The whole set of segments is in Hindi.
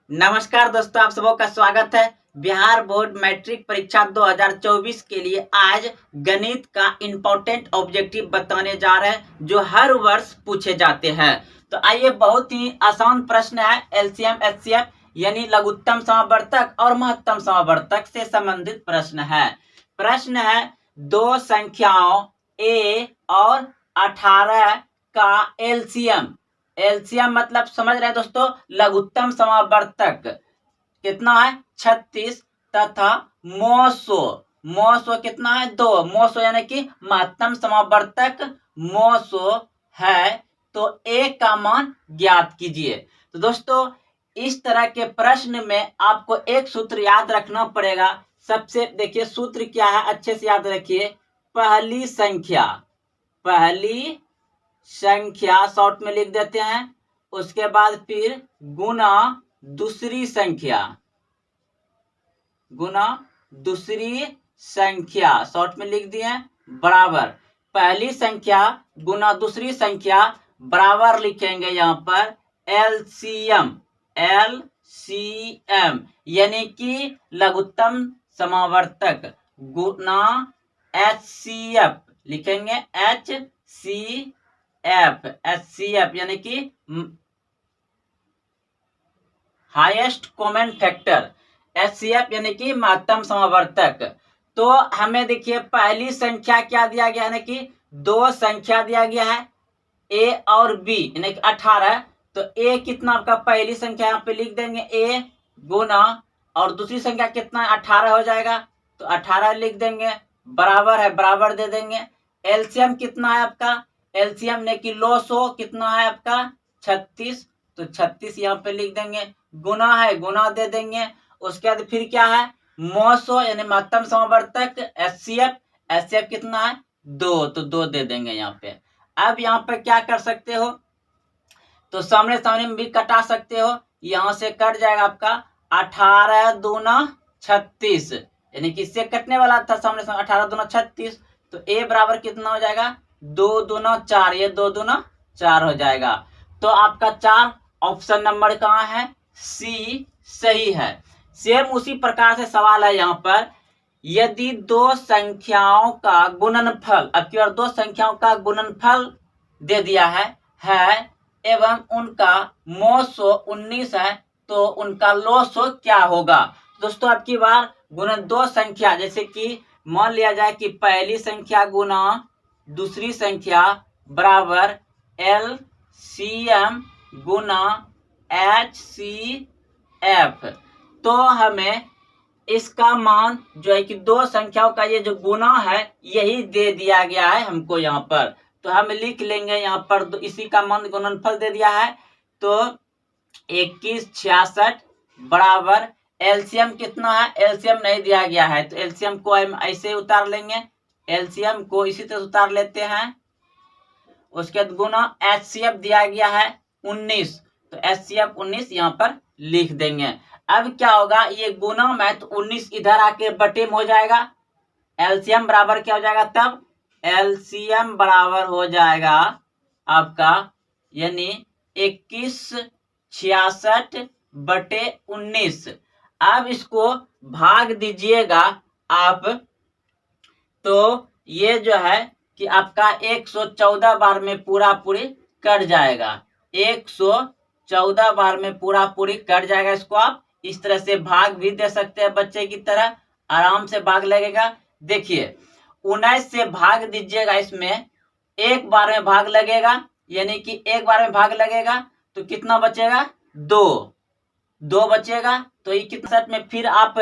नमस्कार दोस्तों, आप सबों का स्वागत है। बिहार बोर्ड मैट्रिक परीक्षा 2024 के लिए आज गणित का इम्पोर्टेंट ऑब्जेक्टिव बताने जा रहे हैं जो हर वर्ष पूछे जाते हैं। तो आइए, बहुत ही आसान प्रश्न है। एलसीएम एचसीएफ यानी लघुत्तम समावर्तक और महत्तम समावर्तक से संबंधित प्रश्न है। प्रश्न है, दो संख्याओं a और 18 का एलसीएम। एलसीएम मतलब समझ रहे हैं दोस्तों, लघुत्तम समावर्तक कितना है 36 तथा मोसो कितना है 2। मोसो यानी कि महत्तम समावर्तक मोसो है, तो a का मान ज्ञात कीजिए। तो दोस्तों, इस तरह के प्रश्न में आपको एक सूत्र याद रखना पड़ेगा। सबसे देखिए सूत्र क्या है, अच्छे से याद रखिए। पहली संख्या शॉर्ट में लिख देते हैं, उसके बाद फिर गुना दूसरी संख्या शॉर्ट में लिख दिए, बराबर। पहली संख्या गुना दूसरी संख्या बराबर लिखेंगे यहाँ पर एलसीएम यानी कि लघुत्तम समावर्तक गुना एचसीएफ लिखेंगे एचसीएफ यानी कि हाईएस्ट कॉमन फैक्टर। एचसीएफ यानी कि महत्तम समावर्तक। तो हमें देखिए पहली संख्या क्या दिया गया है कि दो संख्या दिया गया है a और b यानी कि 18। तो a कितना आपका पहली संख्या यहाँ पे लिख देंगे a गुना, और दूसरी संख्या कितना है 18 हो जाएगा, तो 18 लिख देंगे, बराबर है, बराबर दे देंगे। एलसीएम कितना है आपका, एलसीएम ने कि लोसो कितना है आपका 36, तो 36 यहाँ पे लिख देंगे, गुना है गुना दे देंगे। उसके बाद फिर क्या है मोसो यानी महत्तम समावर्तक एचसीएफ कितना है 2, तो 2 दे देंगे यहाँ पे। अब यहाँ पे क्या कर सकते हो, तो सामने में भी कटा सकते हो। यहाँ से कट जाएगा आपका 18 दूना 36 यानी कि इससे कटने वाला था सामने 18 दूना 36, तो a बराबर कितना हो जाएगा 2 दूना 4, ये 2 दूना 4 हो जाएगा। तो आपका 4 ऑप्शन नंबर कहाँ है, सी सही है। सेम उसी प्रकार से सवाल है यहाँ पर, यदि दो संख्याओं का गुणनफल, अब की बार दो संख्याओं का गुणनफल दे दिया है एवं उनका मोसो 19 है, तो उनका लोसो क्या होगा। दोस्तों अब की बार गुणन दो संख्या, जैसे कि मान लिया जाए कि पहली संख्या गुना दूसरी संख्या बराबर एलसीएम गुना एचसीएफ। तो हमें इसका मान जो है कि दो संख्याओं का ये जो गुना है यही दे दिया गया है हमको यहाँ पर, तो हम लिख लेंगे यहाँ पर इसी का मान गुणनफल दे दिया है, तो 2166 बराबर एलसीएम कितना है, एलसीएम नहीं दिया गया है, तो एलसीएम को हम ऐसे उतार लेंगे, एलसीएम को इसी तरह उतार लेते हैं। उसके बाद गुना एचसीएफ दिया गया है 19, तो एचसीएफ 19 यहाँ पर लिख देंगे। अब क्या होगा, ये गुना में तो 19 इधर आके बटे में हो जाएगा, एलसीएम बराबर क्या हो जाएगा, तब एलसीएम बराबर हो जाएगा आपका यानी 2166 बटे 19। अब इसको भाग दीजिएगा आप, तो ये जो है कि आपका 114 बार में पूरा पूरी कट जाएगा, 114 बार में पूरा पूरी कट जाएगा। इसको आप इस तरह से भाग भी दे सकते हैं, बच्चे की तरह आराम से भाग लगेगा। देखिए 19 से भाग दीजिएगा, इसमें एक बार में भाग लगेगा, यानी कि एक बार में भाग लगेगा तो कितना बचेगा 2 बचेगा। तो ये कितना में फिर आप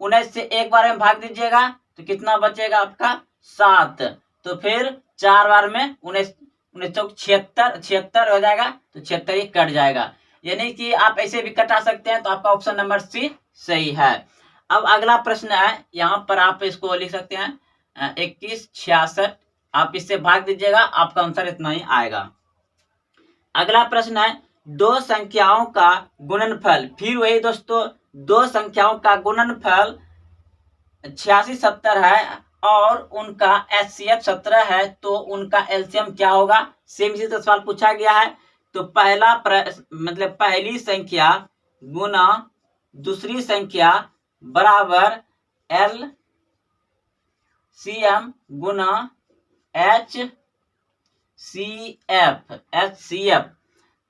19 से एक बार में भाग दीजिएगा तो कितना बचेगा आपका 7, तो फिर 4 बार में 19 76 हो जाएगा, तो 76 ही कट जाएगा। यानी कि आप ऐसे भी कटा सकते हैं, तो आपका ऑप्शन नंबर सी सही है। अब अगला प्रश्न है, यहाँ पर आप इसको लिख सकते हैं 2166, आप इससे भाग दीजिएगा, आपका आंसर इतना ही आएगा। अगला प्रश्न है, दो संख्याओं का गुणनफल, फिर वही दोस्तों दो संख्याओं का गुणनफल 8670 है और उनका एचसीएफ 17 है, तो उनका एलसीएम क्या होगा। सेम इसी तरह सवाल पूछा गया है। तो पहला मतलब पहली संख्या गुना दूसरी संख्या बराबर LCM गुना HCF।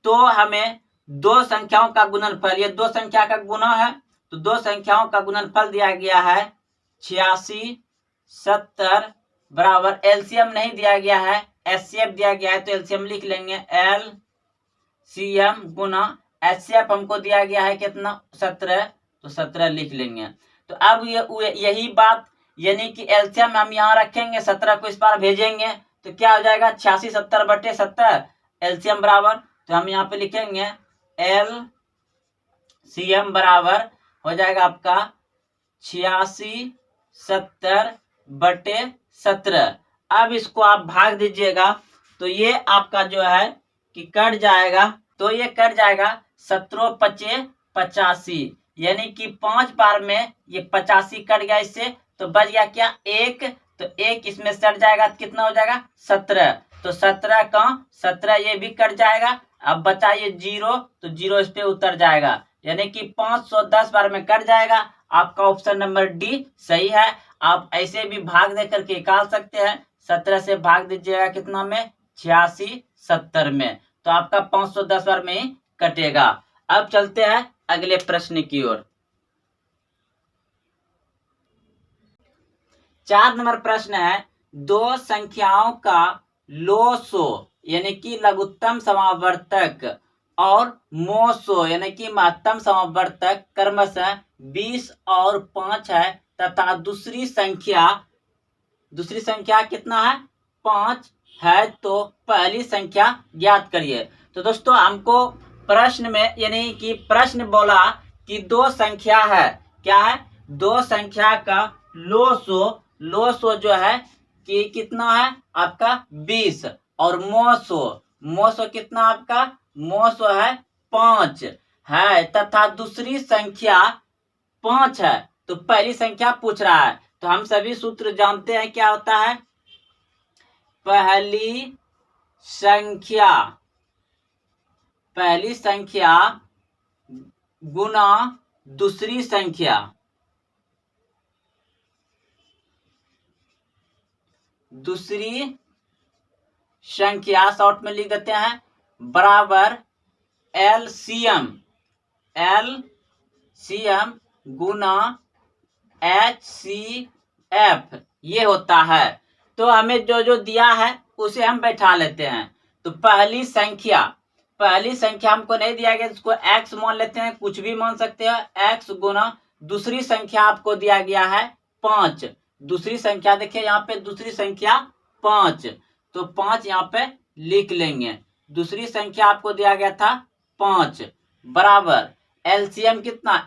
तो हमें दो संख्याओं का गुणनफल, ये दो संख्या का गुना है तो दो संख्याओं का गुणनफल दिया गया है 86 70 बराबर, एलसीएम नहीं दिया गया है, एचसीएफ दिया गया है तो एलसीएम लिख लेंगे LCM गुना एचसीएफ हमको दिया गया है कितना 17, तो 17 लिख लेंगे। तो अब यही बात यानी कि एलसीएम हम यहाँ रखेंगे, 17 को इस पार भेजेंगे तो क्या हो जाएगा 86 70 बटे 70 एलसीएम बराबर, तो हम यहाँ पे लिखेंगे LCM बराबर हो जाएगा आपका 86 70 बटे 17। अब इसको आप भाग दीजिएगा तो ये आपका जो है कि कट जाएगा, तो ये कट जाएगा 17 पचे 85, यानी कि 5 बार में ये 85 कट गया इससे, तो बच गया क्या 1, तो 1 इसमें सट जाएगा तो कितना हो जाएगा 17, तो 17 का 17 ये भी कट जाएगा। अब बचा ये 0, तो 0 इस पे उतर जाएगा, यानी कि 510 बार में कट जाएगा। आपका ऑप्शन नंबर डी सही है। आप ऐसे भी भाग दे करके निकाल सकते हैं, 17 से भाग दीजिएगा कितना में 86 70 में, तो आपका 510 बार में ही कटेगा। अब चलते हैं अगले प्रश्न की ओर। 4 नंबर प्रश्न है, दो संख्याओं का लोसो यानी कि लघुत्तम समावर्तक और मोसो यानी कि महत्तम समावर्तक क्रमशः 20 और 5 है तथा दूसरी संख्या कितना है 5 है, तो पहली संख्या ज्ञात करिए। तो दोस्तों हमको प्रश्न में यानी कि प्रश्न बोला कि दो संख्या है, क्या है दो संख्या का लोसो जो है कि कितना है आपका 20 और मोसो कितना आपका मोसो है 5 है तथा दूसरी संख्या 5 है, तो पहली संख्या पूछ रहा है। तो हम सभी सूत्र जानते हैं क्या होता है, पहली संख्या गुना दूसरी संख्या शॉर्ट में लिख देते हैं बराबर LCM गुना HCF ये होता है। तो हमें जो दिया है उसे हम बैठा लेते हैं। तो पहली संख्या हमको नहीं दिया गया, इसको x मान लेते हैं, कुछ भी मान सकते हैं x गुना दूसरी संख्या आपको दिया गया है 5, दूसरी संख्या देखिए यहाँ पे दूसरी संख्या 5, तो 5 यहाँ पे लिख लेंगे। दूसरी संख्या आपको दिया गया था 5 बराबर एलसीएम कितना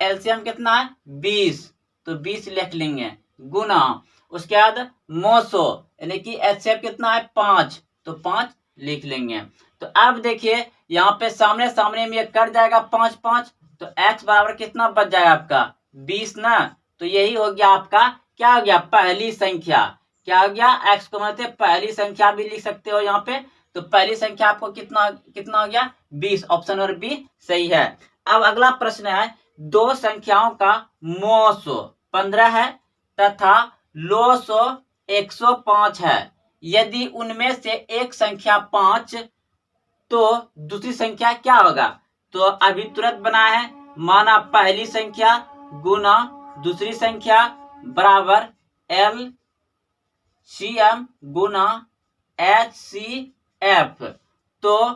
है 20, तो 20 लिख लेंगे गुना उसके बाद मोसो यानी कि एचसीएफ कितना है 5, तो 5 लिख लेंगे। तो अब देखिए यहाँ पे सामने में ये कट जाएगा 5 5, तो x बराबर कितना बच जाएगा आपका 20 ना, तो यही हो गया आपका क्या हो गया पहली संख्या। क्या हो गया x को मतलब पहली संख्या भी लिख सकते हो यहाँ पे, तो पहली संख्या आपको कितना हो गया 20, ऑप्शन नंबर बी सही है। अब अगला प्रश्न है, दो संख्याओं का मोसो 15 है तथा लोसो 105 है, यदि उनमें से एक संख्या 5 तो दूसरी संख्या क्या होगा। तो अभी तुरंत बना है, माना पहली संख्या गुना दूसरी संख्या बराबर LCM गुना HCF। तो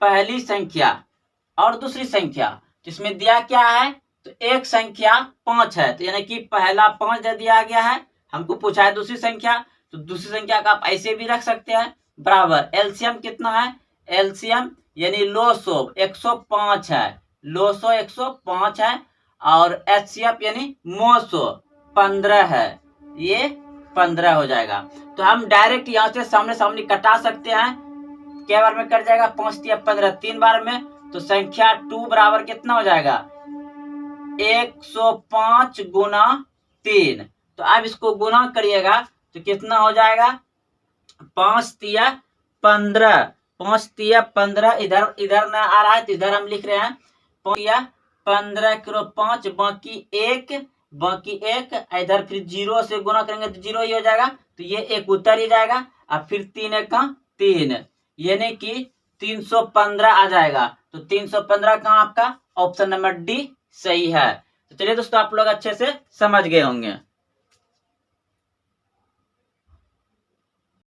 पहली संख्या और दूसरी संख्या जिसमें दिया क्या है, तो एक संख्या 5 है, तो यानी कि पहला 5 दे दिया गया है, हमको पूछा है दूसरी संख्या, तो दूसरी संख्या का आप ऐसे भी रख सकते हैं बराबर एलसीएम कितना है, एलसीएम यानी लोसो 105 है, लोसो 105 है और एचसीएफ यानी मोसो 15 है, ये 15 हो जाएगा। तो हम डायरेक्ट यहाँ से सामने कटा सकते हैं, क्या बार में कट जाएगा 5 या 15 3 बार में, तो संख्या 2 बराबर कितना हो जाएगा 105 गुना 3। तो अब इसको गुना करिएगा तो कितना हो जाएगा 5 तिया 15, 5 तिया 15, इधर ना आ रहा है तो इधर हम लिख रहे हैं 5 तिया 15 करो 5 बाकी एक इधर फिर 0 से गुना करेंगे तो 0 ही हो जाएगा, तो ये एक उतर ही जाएगा। अब फिर 3 एक का 3, यानी कि 315 आ जाएगा। तो 315 का आपका ऑप्शन नंबर डी सही है। तो चलिए दोस्तों, आप लोग अच्छे से समझ गए होंगे।